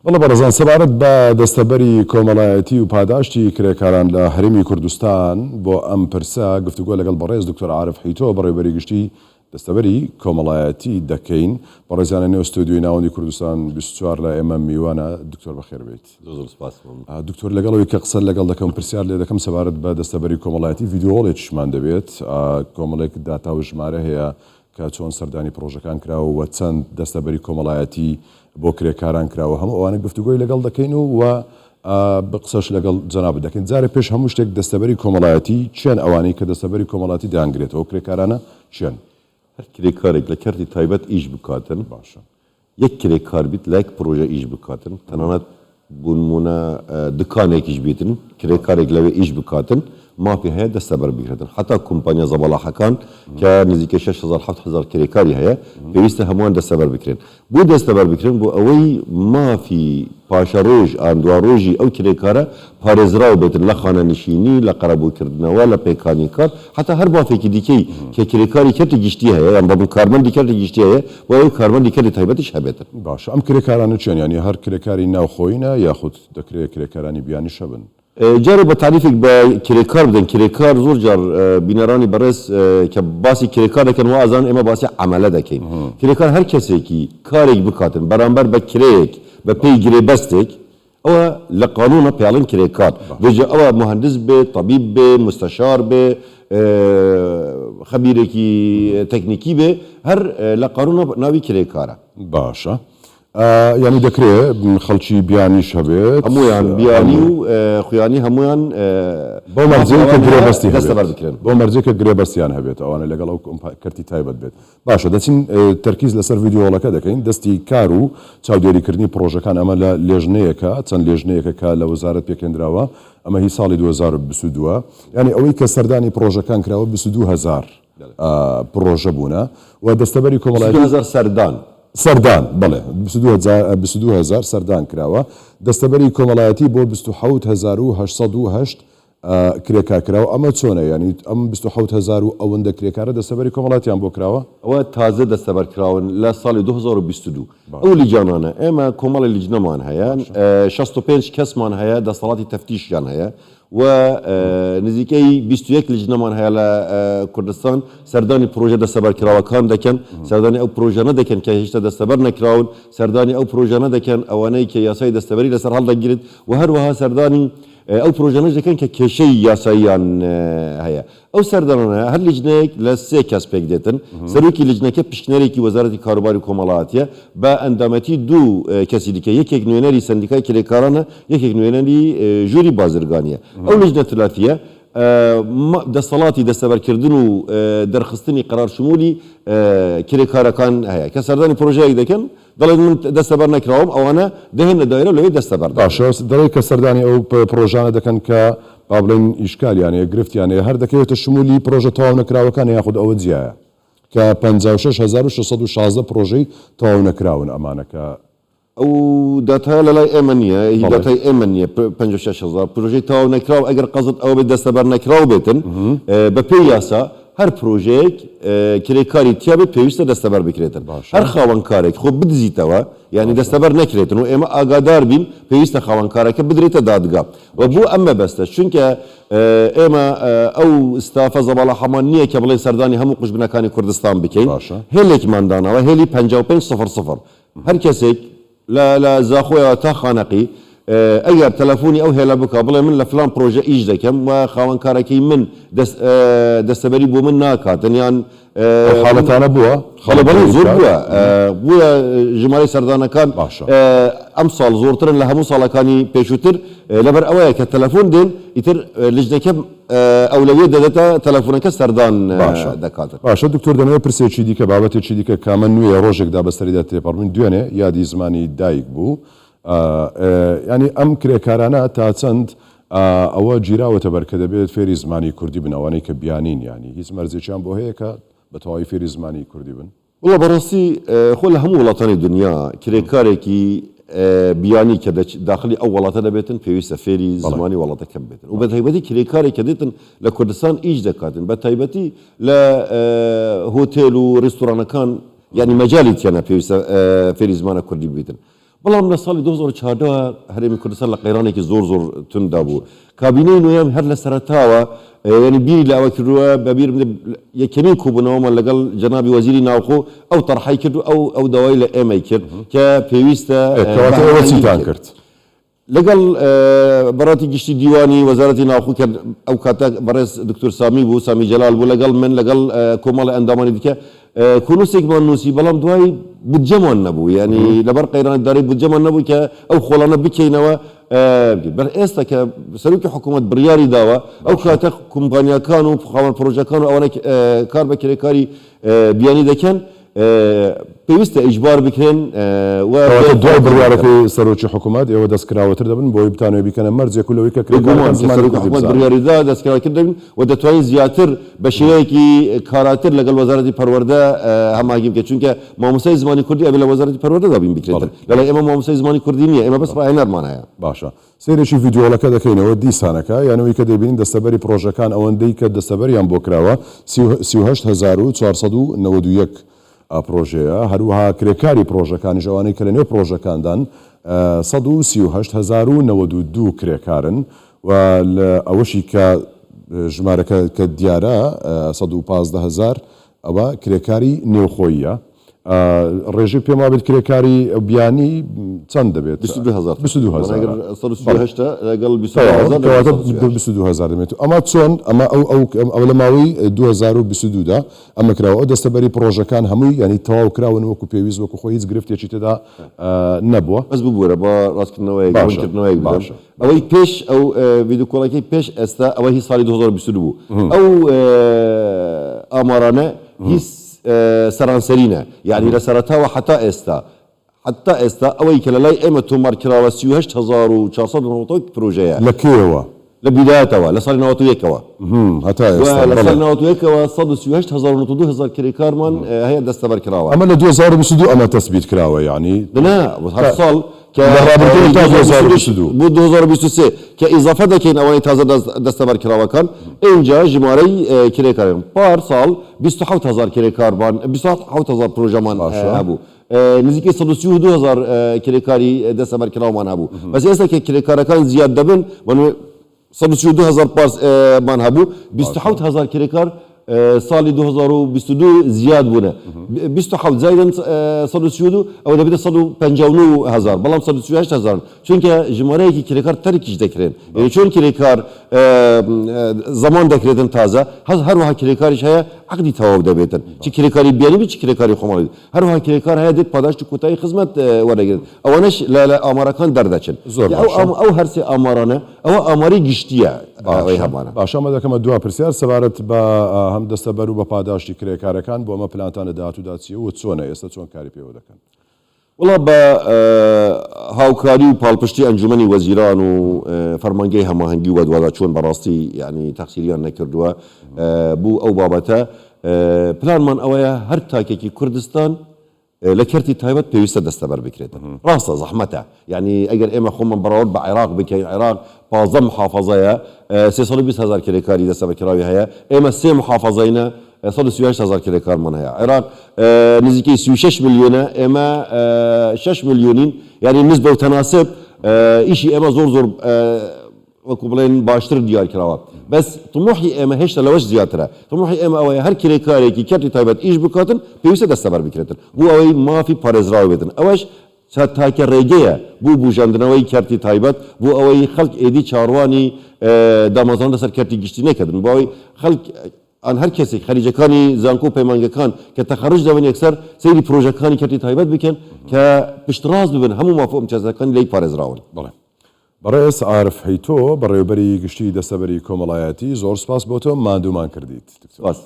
والله بەڕێزان سەبارەت بە دەستەبەری کۆمەڵایەتی و پاداشتی کرێکاران لە هەرێمی کوردستان بۆ ئەم پرسە گفتوگۆ لەگەڵ بەڕێز دکتۆر عارف حیتۆ بەڕێوەبەری گشتی دەستەبەری کۆمەڵایەتی دەکەین. بەڕێزانە نێو ستودیۆی ناوەندی کوردستان 24 لە ئێمە میوانە. دکتۆر بەخێر بێت. دکتۆر لەگەڵەوەی کە قسە لەگەڵ دەکەم پرسیار لێ دەکەم سەبارەت بە دەستەبەری کۆمەڵایەتی ڤیدیۆڵێکیشمان دەبێت. کۆمەڵێک داتا و ژمارە هەیە کە چۆن سەردانی پرۆژەکان کراوە و چەند دەستەبەری کۆمەڵایەتی بۆ کرێکاران کراوە. هەموو ئەوانە گفتوگۆی لەگەڵ دەکەین و بە قسەش لەگەڵ جەناب دەکەین. جارێ پێش هەموو شتێک دەستەبەری کۆمەڵایەتی چێن ئەوانەی کە دەستەبەری کۆمەڵایەتی دەیانگرێتەوە کرێکارانە چێن؟ هەر کرێکارێک لە کەرتی تایبەت ئیش بکاتن باشە. یەک کرێکار بیت لە یەک پرۆژە ئیش بکاتن، تەنانەت بۆ نمونە دکانێکیش بیتن کرێکارێک لەوێ ئیش بکاتن مافی هەیە دەستەبەر بگرێتن. حتا کۆمپانیا زەبەڵاحەکان کە نزیکەی 6,000-7,000 کرێکاری هەیە پێویستە هەمووان دەستەبەر بکرێن. بۆ دەستەبەر بکرێن بۆ ئەوەی مافی پاشە ڕۆژ ئاندوا ڕۆژی ئەو کرێکارە پارێزراو بێتن لە خانەنشینی، لە قەرەبووکردنەوە، لە پێکانی کار، حتا هەر بافێکی دیکەی کە کرێکاری کەرتی گشتی هەیە یان بە کارمەندی کەرتی گشتی هەیە و ئەو کارمەندی کەرتی تایبەتیش هەبێتن. باشە ئەم کرێکارانە چێن؟ یانی هەر کرێکاری ناوخۆیینە یاخود دەکرێت کرێکارانی بیانی شەبن؟ جارێ بە تعریفێک بە کرێکار بدەن. کرێکار زۆر جار بینەرانی بەڕێز کە باسی کرێکار دەکەن وازان ئێمە باسی عەمەلە دەکەین. کرێکار هەر کەسێکی کارێک بکاتن بەرامبەر بە کرێیەک بە پێی گرێبەستێک ئەوە لە قانونە پێڵن کرێکار. بێجێ ئەوە مهندس بێ، طەبیب بێ، مستەشار بێ، خەبیرێکی تەکنیکی بێ، هەر لە قانونە ناوی کرێکارە. باشە. یعنی دەکرێت خەڵکی بیانیش هەبێت هەمویان بیانی و خویانی هەمویان بۆ مەرجەیەکە گرێبەستی دەستەبەر بکرێن، بۆ مەرجەیەکە گرێبەستیان هەبێت ئەوانە لەگەڵ ئەو کەرتی تایبەت بێت. باشە دەچین تەرکیز لەسەر ڤیدیۆڵەکە دەکەین. دەستی کار و چاودێریکردنی پرۆژەکان ئەمە لە لێژنەیەکە، چەند لێژنەیەکە کە لە وەزارەت پێکێنراوە. ئەمە هی ساڵی 2022 یعنی ئەوەی کە سەردانی پرۆژەکان کراوە 22,000 پرۆژە بوونە و دەستەبەری کۆمەڵایەتی 22,000 سەردان بڵێ 22,000 سەردان کراوە. دەستەبەری کۆمەڵایەتی بۆ 27,808 کرێکار کراوە. ئەمە چۆنە؟ ینی ئەم 27,000 ئەوەندە کرێکارە دەستەبەری کۆمەڵاتیان بۆ کراوە؟ ئەوە تازە دەستەبەر کراون لە ساڵی 2022. ئەو لیجانانە ئێمە کۆمەڵی لیجنەمان هەیە، 65 کەسمان هەیە دەسەڵاتی تەفتیشیان هەیە و نزیکەی 21 لیجنەمان هەیە لە کوردستان سەردانی پرۆژە دەستەبەرکراوەکان دەکەن، سەردانی ئەو پرۆژانە دەکەن کە هێشتا دەستەبەر نەکراون، سەردانی ئەو پرۆژانە دەکەن ئەوانەی کە یاسای دەستەبەری لەسەر هەڵدەگیرێت و هەروەها سەردانی ئەو پرۆژانەش دەکەن کە کێشەی یاساییان هەیە. ئەو سەردانانە هەر لیجنەیەک لە 3 کەس پێک دێتن. سەرۆکی لیجنەکە پشکنەرێکی وەزارەتی کاروباری و کۆمەڵایەتیە بە ئەندامەتی 2 کەسی دیکە، یەکێک نوێنەری سەندیکای کرێکارانە، یەکێک نوێنەری ژووری بازرگانیە. ئەو لیجنە تلاتیە دەسەڵاتی دەستەبەرکردن و دەرخستنی قەرارشمولی کرێکارەکان هەیە کە سەردانی پرۆژەیەک دەکەن دەڵێن من دەستەبەر نەکراوم، ئەوانە دەهێنە دایرە لەوێ دەستەبەر. باشە دەڵێ کە سەردانی ئەو پرۆژانە دەکەن کە با بڵێن ئیشکالیانەیە گرفتیانەیە هەر دەکەوێتە شمولی پرۆژە تەواو نەکراوەکان یاخود ئەوە جیایە کە 56,616 پرۆژەی تەواو نەکراون ئەمانەکە. ئەو داتای لەلای ئێمە نییە، هی داتای ئێمە نییە. 56,000 پرۆژەی تەواو نەکراو ئەگەر قەزت ئەوە بێت دەستەبەر نەکراو بێتن بە پێی یاسا هەر پرۆژەیەک کرێکاری تیا بێت پێویستە دەستەبەر بکرێتن. هەر خاوەنکارێک خۆ بدزیتەوە یعنی دەستەبەر نەکرێتن و ئێمە ئاگادار بین پێویستە خاوەنکارەکە بدرێتە دادگا و بۆ ئەمە بەستە چونکە ئێمە ئەو ستافە زەبەڵەحەمان نییە کە بڵێن سەردانی هەموو قوشبنەکانی کوردستان بکەین. هێلێکماندانەوە هێلی 5500 هەر کەسێک لە زاخۆیەوە تا خانەقی ئەگەر تەلەفۆنی ئەو هێلا بکە بڵێ من لە فلان پرۆژە ئیش دەکەم و خاوەنکارەکەی من دەستەبەری بۆ من ناکاتن یان حاڵەتانە بووە خەڵەبەڵی زۆر بووە ژمارەی سەردانەکان ئەم ساڵ زۆرترن لە هەموو ساڵەکانی پێشووتر لەبەر ئەوەیە کە تەلەفۆن دێن ئیتر لیژنەکە ئەولەویە دەدەتە تەلەفۆنەکە سەردان دەکاتن. باشە دکتۆر دەمەوێت پرسێکی دیکە بابەتێکی دیکە کامە نوێ ڕۆژێکدا بەسەریدا تێپەڕبووین دوێنێ یادی زمانی دایک بوو. ینی ئەم کرێکارانە تا چەند ئەوە گیراوەتە بەر کە دەبێت فێری زمانی کوردی بن ئەوانەی کە بیانین ینی هیچ مەرجێکیان بۆ هەیە کە بە تەواوی فێری زمانی کوردی بن؟ وڵا بەڕاستی خۆ لە هەموو وڵاتانی دنیا کرێکارێکی بیانی کە داخلی ئەو وڵاتە دەبێتن پێویستە فێری زمانی وڵاتەکەم بێتن و بە تایبەتی کرێکارێک کە دێتن لە کوردستان ئیش دەکاتن بە تایبەتی لە هۆتێل و ڕێستورانەکان ینی مەجالی تیانە پێویستە فێری زمانە کوردی بێتن بەڵام لە ساڵی 2014 هەرێمی کوردستان لە قەیرانێکی زۆر توندا بوو کابینەی نوێیان هەر لە سەرەتاوە ینی بیری لە ئەوە کردووە بەبیر یەکەمین کوبوونەوەمە لەگەڵ جەنابی وەزیری ناوخۆ ئەو تەرحی کرد و ئەو داوای لە ئێمەی کرد کە پێویستە چیتان کرد لەگەڵ بەڕاتی گشتی دیوانی وەزارەتی ناوخۆ کرد ئەو کاتە بەڕێز دکتۆر سامی بوو سامی جەلال بوو لەگەڵ من لەگەڵ کۆمەڵی ئەندامانی دیکە کونووسێکمان نووسی بەڵام دوای بودجەمان نەبوو ینی لەبەر قەیرانداری بودجەمان نەبوو کە ئەو خۆڵانە بکەینەوە بەر ئێستا کە سەرۆکی حکوومەت بڕیاری داوە ئەو کاتە کۆمپانیاکان و خاوەن پرۆژەکان و ئەوانە کار بە کرێکاری بیانی دەکەن پێویستە ئیجبار بکرێن دوای بڕیارەکەی سەرۆکی حکوومەت ئێوە دەستکراوەتر دەبن بۆی بتانێت بیکەنە مەرجێک لەوەی کە حکوومەت بڕیاریدا دەستکراکرد دەبن و دەتوانین زیاتر بە شێوەیەکی کاراتر لەگەڵ وەزارەتی پەروەردە هەماگیم بکە چونکە مامۆستای زمانی کوردی ئەبێ لە وەزارەتی پەروەردە دابین بکرێتن لەلای ئێمە مامۆستای زمانی کوردی نییە ئێمە بەس ڕاهێنەرمان هەیە باشە سیرێکی ڤیدیۆڵەکە دەکەینەوە دیسانەکە یانەوەی کە دەبینین دەستەبەری پرۆژەکان ئەوەندەی کە دەستەبەریان بۆ کراوە 38491 پرۆژەیە هەروەها کرێکاری پرۆژەکانی ژەوانەی کە لە نێو پرۆژەکاندان 138092 کرێکارن و لە ئەوەشی کە ژمارەکە کە دیارە 115000 ئەوە کرێکاری نێوخۆیە ڕێژەی پێم وابێت کرێکاری بیانی چەند دەبێت 22,000 دەمێت ئەمە چۆن ئەو لە ماوەی 2022دا ئەمە کراوە دەستەبەری پرۆژەکان هەمووی ینی تەواو کراون وەکو پێویست وەکو خۆی هیچ گرفتێکی تێدا نەبووە بەس ببوورە بە ڕاستکردنەوەی ئەوەی پێش ئەو ڤیدیۆکۆڵەکەی پێش ئێستا ئەوە هی ساڵی 2022 بوو ئەو ئامارانە هیچ سەرانسەرینە یعنی لە سەرەتاوە حتا ئێستا ئەوەی کە لە لای ئێمە تۆمار کراوە 38490 پرۆژەیە لە کێوە لە بیدایەتەوە لە ساڵی 91ەوە هەتا لە ساڵی 91ەوە 138000 کرێکارمان هەیە دەستەبەر کراوە ئەمە لە 2022 ئەمە تەسبیت کراوە ینی هەر ساڵ بۆ 2023 کە ئیزافە دەکەین ئەوەی تازە دەستەبەر کراوەکان اینجا ژمارەی کرێکارن پار ساڵ 27000 کرێکارمان 27000 پرۆژەمان هەبوو نزیکەی 132000 کرێکاری دەستەبەر کراومان هەبوو بەس ئێستا کە کرێکارەکان زیاد دەبن 132000 پارسمان هەبوو 27000 کرێکار ساڵی 2022 زیاد بوونە 27 زایدن 132 ئەوە دەبێتە 159000 بەڵام 138000 چونکە ژمارەیەکی کرێکار تەرکیش دەکرێن یعنی چۆن کرێکار زەمان دەکرێتن تازە هەروەها کرێکاریش هەیە عقدی تەواو دەبێتن چی کرێکاری بیانی چی کرێکاری خۆماڵی هەروەها کرێکار هەیە دێت پاداشتی کوتایی خزمەت وەرەگرێت ئەوانەش لە ئامارەکان دەردەچن ئەو هەرسێ ئامارانە ئەوە ئاماری گشتیە باشەمە دەکەمە دوا پرسیار سەبارەت بە هەم دەستەبەر و بە پاداشتی کرێکارەکان بۆ ئەمە پلانتانە داهاتووداچیە و چۆنە ئێستا چۆن کاری پێوە دەکەن وڵا بە هاوکاری و پاڵپشتی ئەنجومەنی وەزیران و فەرمانگەی هەماهەنگی و دووادا چۆن بەڕاستی ینی تەقسیریان نەکردووە بوو ئەو بابەتە پلانمان ئەوەیە هەر تاکێکی کوردستان لە کەرتی تایبەت پێویستە دەستەبەر بکرێتن ڕاستە زەحمەتە یعنی ئەگەر ئێمە خۆمان بەراورد بە عێراق بکەین عێراق 15 محافەزەیە 320,000 کرێکاری دەستەبەرکراوی هەیە ئێمە 3 محافەزەینە 138,000 کرێکارمان هەیە عێراق نزیکەی 36 میلیۆنە ئێمە 6 میلیۆنین یعنی نسبە و تەناسب ئیشی ئێمە زۆر وەکو بڵێن باشتر دیار کراوە بەس طموحی ئێمە هێشتا لەوەش زیاترە طموحی ئێمە ئەوەیە هەر کرێکارێکی کەرتی تایبەت ئیش بکاتن پێویستە دەستەبەر بکرێتن بۆ ئەوەی مافی پارێزراوە بێتن ئەوەش تاکە ڕێگەیە بوو بژاندنەوەی کەرتی تایبەت بۆ ئەوەی خەڵک ئێدی چاڕوانی دامەزان لەسەر کەرتی گشتی نەکردن بۆ ئەوەی خەڵک ئەن هەر کەسێک خەریجەکانی زانکۆ و پەیمانگەکان کە تەخەڕج دەبن یەکسەر سەیری پرۆژەکانی کەرتی تایبەت بکەن کە پشتڕاست ببن هەموو مافۆ ئیمتیازەکانی لێی پارێزراون بەڵێ بەڕێز عارف حەیتۆ بەڕێوەبەری گشتی دەستەبەری کۆمەڵایەتی زۆر سپاس بۆ تۆ ماندوومان کردیت سپاس